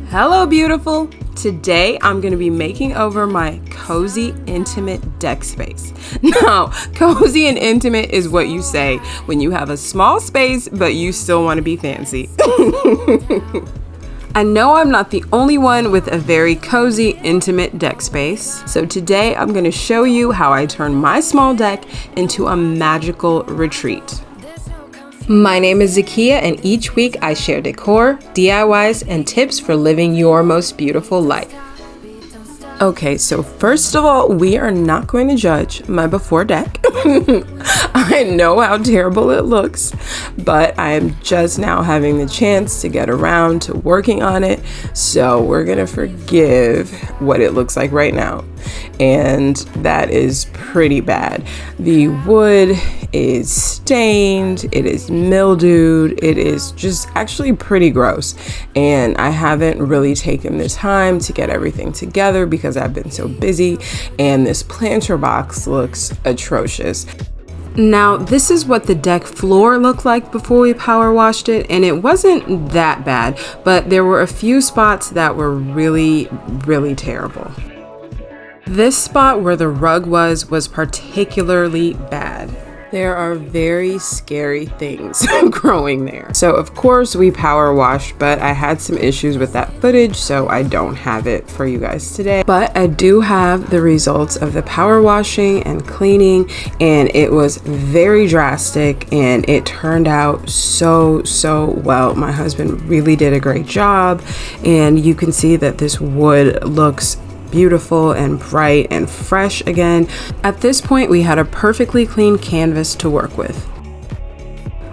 Hello, beautiful. Today I'm going to be making over my cozy, intimate deck space. Now, cozy and intimate is what you say when you have a small space, but you still want to be fancy. I know I'm not the only one with a very cozy, intimate deck space. So today I'm going to show you how I turn my small deck into a magical retreat. My name is Zakia, and each week I share decor, DIYs, and tips for living your most beautiful life. Okay, so first of all, we are not going to judge my before deck. I know how terrible it looks, but I am just now having the chance to get around to working on it. So we're gonna forgive what it looks like right now. And that is pretty bad. The wood is stained, it is mildewed, it is just actually pretty gross. And I haven't really taken the time to get everything together because I've been so busy, and this planter box looks atrocious. Now, this is what the deck floor looked like before we power washed it, and it wasn't that bad, but there were a few spots that were really terrible. This spot where the rug was particularly bad. There are very scary things growing there. So of course we power washed, but I had some issues with that footage, so I don't have it for you guys today. But I do have the results of the power washing and cleaning, and it was very drastic and it turned out so well. My husband really did a great job, and you can see that this wood looks beautiful and bright and fresh again. At this point, we had a perfectly clean canvas to work with.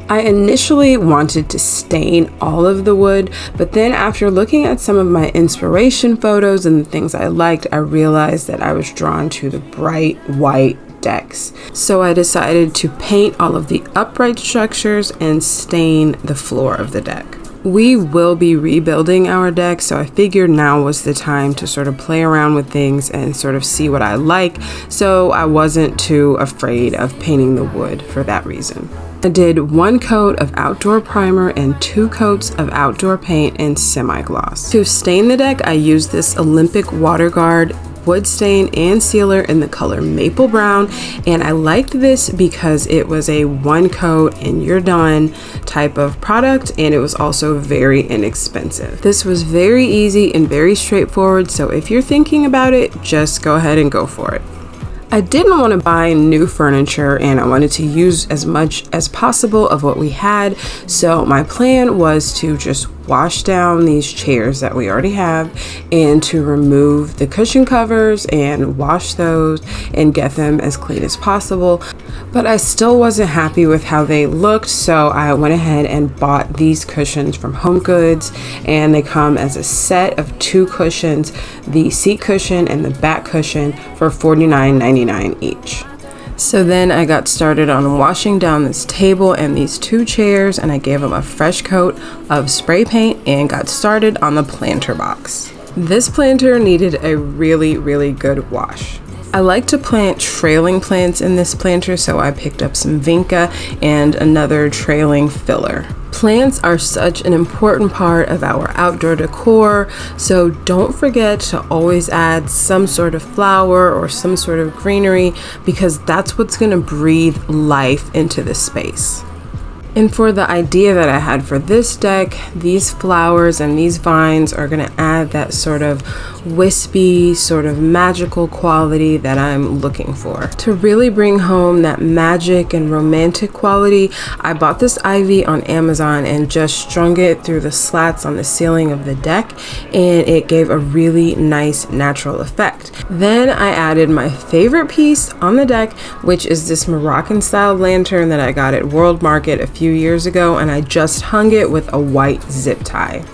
I initially wanted to stain all of the wood, but then after looking at some of my inspiration photos and the things I liked, I realized that I was drawn to the bright white decks. So I decided to paint all of the upright structures and stain the floor of the deck. We will be rebuilding our deck, so I figured now was the time to sort of play around with things and sort of see what I like, so I wasn't too afraid of painting the wood for that reason. I did 1 coat of outdoor primer and 2 coats of outdoor paint in semi-gloss. To stain the deck, I used this Olympic Water Guard wood stain and sealer in the color maple brown, and I liked this because it was a 1 coat and you're done type of product, and it was also very inexpensive. This was very easy and very straightforward, so if you're thinking about it, just go ahead and go for it. I didn't want to buy new furniture, and I wanted to use as much as possible of what we had, so my plan was to just wash down these chairs that we already have and to remove the cushion covers and wash those and get them as clean as possible. But I still wasn't happy with how they looked, so I went ahead and bought these cushions from Home Goods, and they come as a set of 2 cushions, the seat cushion and the back cushion, for $49.99 each. So then I got started on washing down this table and these 2 chairs, and I gave them a fresh coat of spray paint and got started on the planter box. This planter needed a really good wash. I like to plant trailing plants in this planter, so I picked up some vinca and another trailing filler. Plants are such an important part of our outdoor decor, so don't forget to always add some sort of flower or some sort of greenery, because that's what's going to breathe life into the space. And for the idea that I had for this deck, these flowers and these vines are going to add that sort of wispy, sort of magical quality that I'm looking for. To really bring home that magic and romantic quality, I bought this ivy on Amazon and just strung it through the slats on the ceiling of the deck, and it gave a really nice natural effect. Then I added my favorite piece on the deck, which is this Moroccan style lantern that I got at World Market a few years ago, and I just hung it with a white zip tie.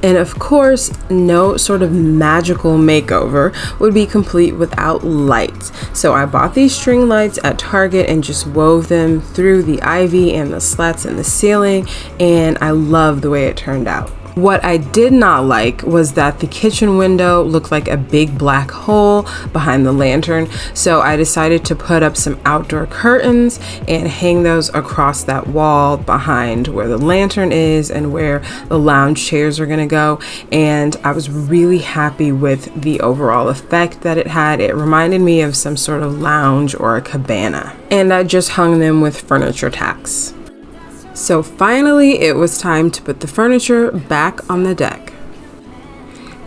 And of course, no sort of magical makeover would be complete without lights. So I bought these string lights at Target and just wove them through the ivy and the slats in the ceiling, and I love the way it turned out. What I did not like was that the kitchen window looked like a big black hole behind the lantern, so I decided to put up some outdoor curtains and hang those across that wall behind where the lantern is and where the lounge chairs are gonna go. And I was really happy with the overall effect that it had. It reminded me of some sort of lounge or a cabana. And I just hung them with furniture tacks. So finally, it was time to put the furniture back on the deck.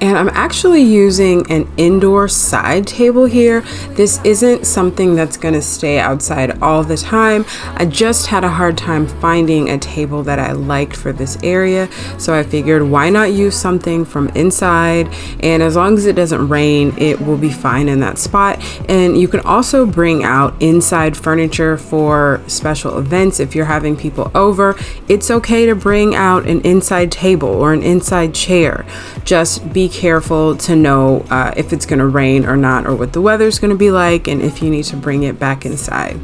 And I'm actually using an indoor side table here. This isn't something that's gonna stay outside all the time. I just had a hard time finding a table that I liked for this area. So I figured, why not use something from inside? And as long as it doesn't rain, it will be fine in that spot. And you can also bring out inside furniture for special events. If you're having people over, it's okay to bring out an inside table or an inside chair. Just be careful to know if it's going to rain or not, or what the weather's going to be like, and if you need to bring it back inside.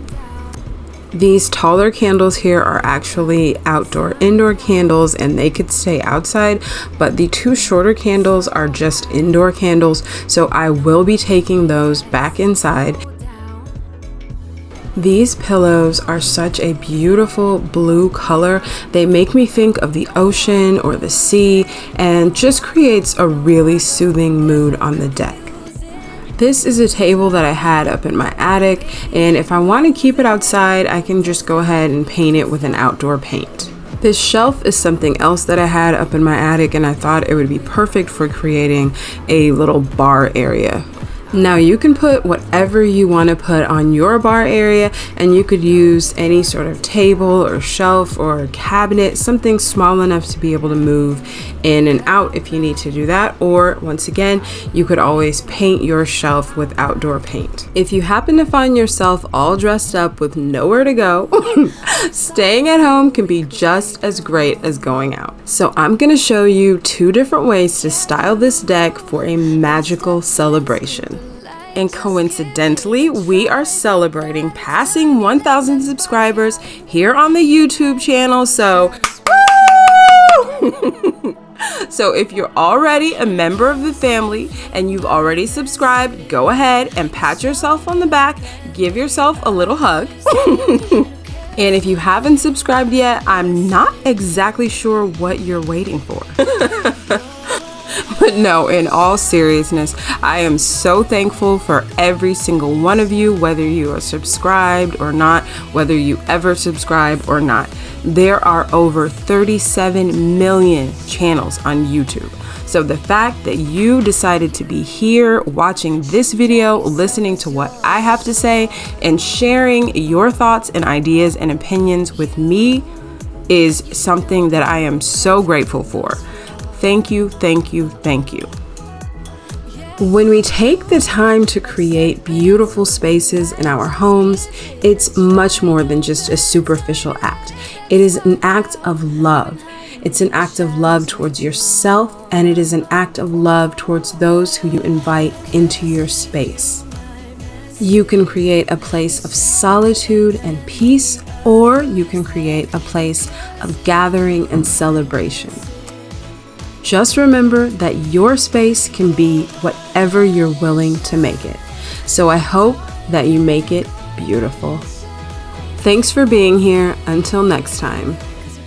These taller candles here are actually indoor candles, and they could stay outside, but the two shorter candles are just indoor candles, so I will be taking those back inside. These pillows are such a beautiful blue color. They make me think of the ocean or the sea, and just creates a really soothing mood on the deck. This is a table that I had up in my attic, and if I want to keep it outside, I can just go ahead and paint it with an outdoor paint. This shelf is something else that I had up in my attic, and I thought it would be perfect for creating a little bar area. Now you can put whatever you want to put on your bar area, and you could use any sort of table or shelf or cabinet, something small enough to be able to move in and out if you need to do that. Or once again, you could always paint your shelf with outdoor paint. If you happen to find yourself all dressed up with nowhere to go, staying at home can be just as great as going out. So I'm going to show you 2 different ways to style this deck for a magical celebration. And coincidentally, we are celebrating passing 1,000 subscribers here on the YouTube channel. So, woo! So if you're already a member of the family and you've already subscribed, go ahead and pat yourself on the back, give yourself a little hug. And if you haven't subscribed yet, I'm not exactly sure what you're waiting for. But no, in all seriousness, I am so thankful for every single one of you, whether you are subscribed or not, whether you ever subscribe or not. There are over 37 million channels on YouTube. So the fact that you decided to be here watching this video, listening to what I have to say, and sharing your thoughts and ideas and opinions with me is something that I am so grateful for. Thank you, thank you, thank you. When we take the time to create beautiful spaces in our homes, it's much more than just a superficial act. It is an act of love. It's an act of love towards yourself, and it is an act of love towards those who you invite into your space. You can create a place of solitude and peace, or you can create a place of gathering and celebration. Just remember that your space can be whatever you're willing to make it. So I hope that you make it beautiful. Thanks for being here. Until next time.